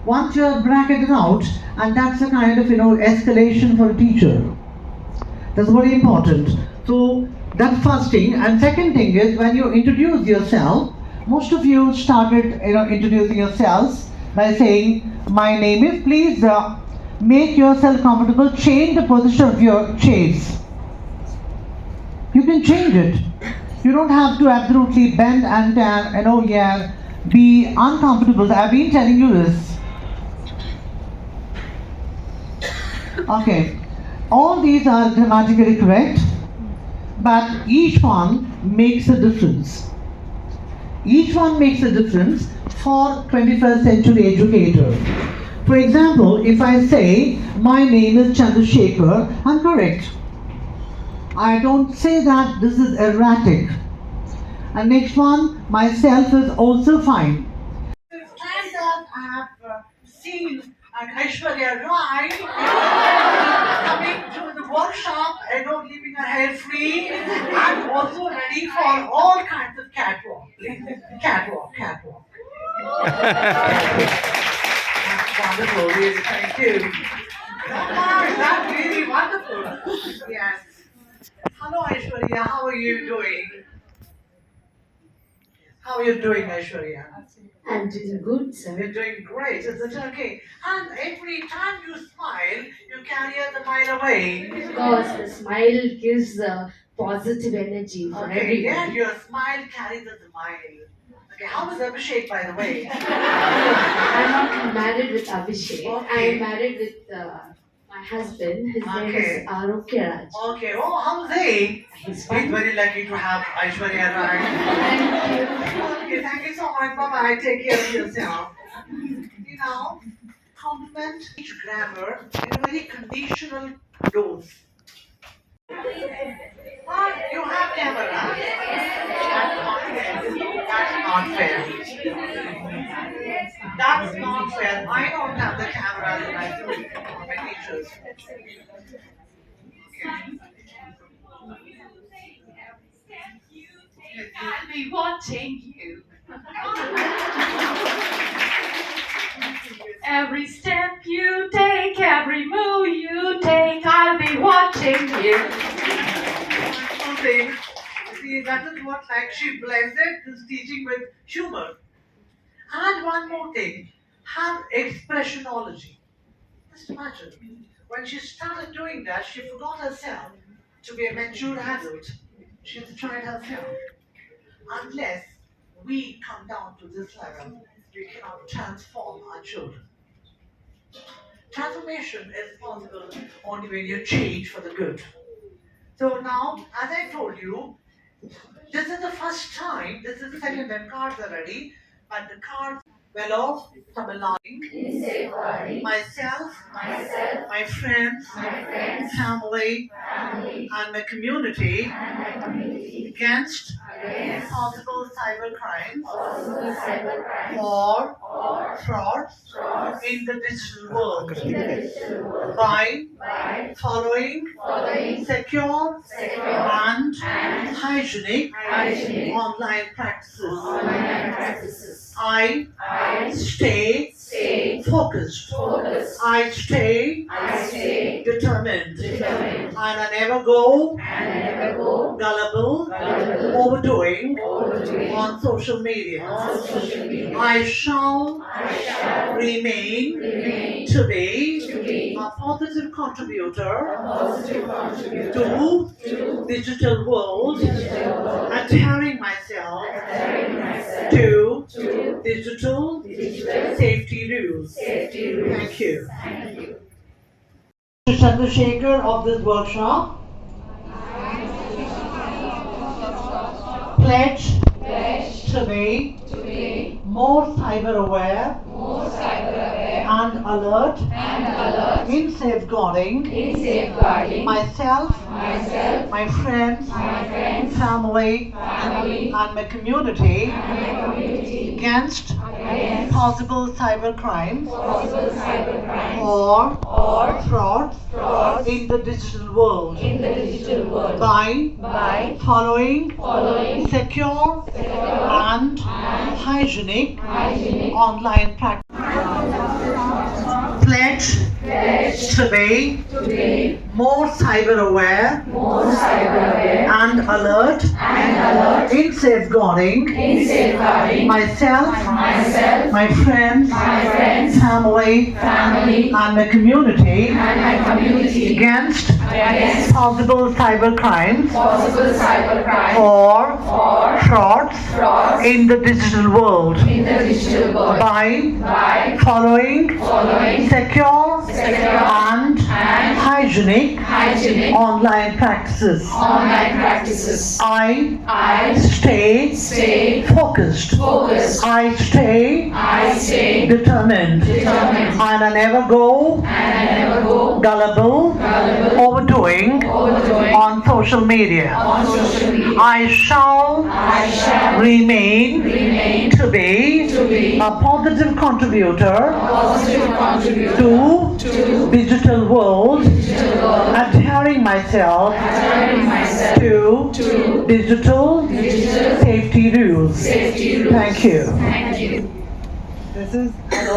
once you have bracketed out, and that's a kind of escalation for a teacher. That's very important. So that's first thing. And second thing is, when you introduce yourself, most of you started introducing yourselves by saying, my name is, please make yourself comfortable, change the position of your chairs. You can change it. You don't have to absolutely bend and be uncomfortable. I've been telling you this. Okay, all these are grammatically correct, but each one makes a difference. Each one makes a difference for 21st century educator. For example, if I say, my name is Chandrashekhar, I'm correct. I don't say that this is erratic. And next one, myself is also fine. The time that I have seen Aishwarya Rai coming to the workshop, leaving her hair free, and also ready for all kinds of catwalk. Catwalk. That's wonderful, really, thank you. That's really wonderful. Yes. Hello, Aishwarya, how are you doing? How are you doing, Aishwarya? I'm doing good, sir. You're doing great, isn't it? Okay. And every time you smile, you carry the mile away. Because the smile gives positive energy for everyone. Yeah, your smile carries the smile. Okay, how is Abhishek, by the way? I'm not married with Abhishek. Okay. I'm married with my husband. His name is Raj. Okay, oh, how's he? He's very lucky to have Aishwarya Rai. Okay, thank you so much. Bye-bye. Take care of yourself. Compliment each grammar in a very conditional dose. You have camera. That's not fair. That's not fair. I don't have the camera that I do for my teachers. I'll be watching you. Every step you take, every move you take, I'll be watching you. Something. See, that is what she blended this teaching with humor. And one more thing, her expressionology. Just imagine, when she started doing that, she forgot herself to be a mature adult. She tried herself. Unless we come down to this level, we cannot transform our children. Transformation is possible only when you change for the good. So now, as I told you, this is the first time, this is the second time cards are ready, but the cards off Tamil Nadu, myself, my friends, family, and my community against possible cyber crimes or frauds in the digital world by following secure and hygienic online practices. I stay focused. I stay determined. And I never go gullible, overdoing on social media. I shall remain to be a positive contributor to digital world, adhering myself to digital safety rules. Thank you. Chandrashekhar of this workshop. Pledge to be more cyber aware and alert in safeguarding myself, my friends, family, and my community against possible cyber crimes or frauds in the digital world by following secure and hygienic online practices. to be more cyber aware and alert in safeguarding myself, my friends, family, and my community against possible cyber crimes or frauds in the digital world by following secure and hygienic online practices. I stay focused. I stay determined. And I never go gullible, overdoing on social media. I shall remain to be a positive contributor to digital world, adhering myself to digital safety rules. Thank you. This is an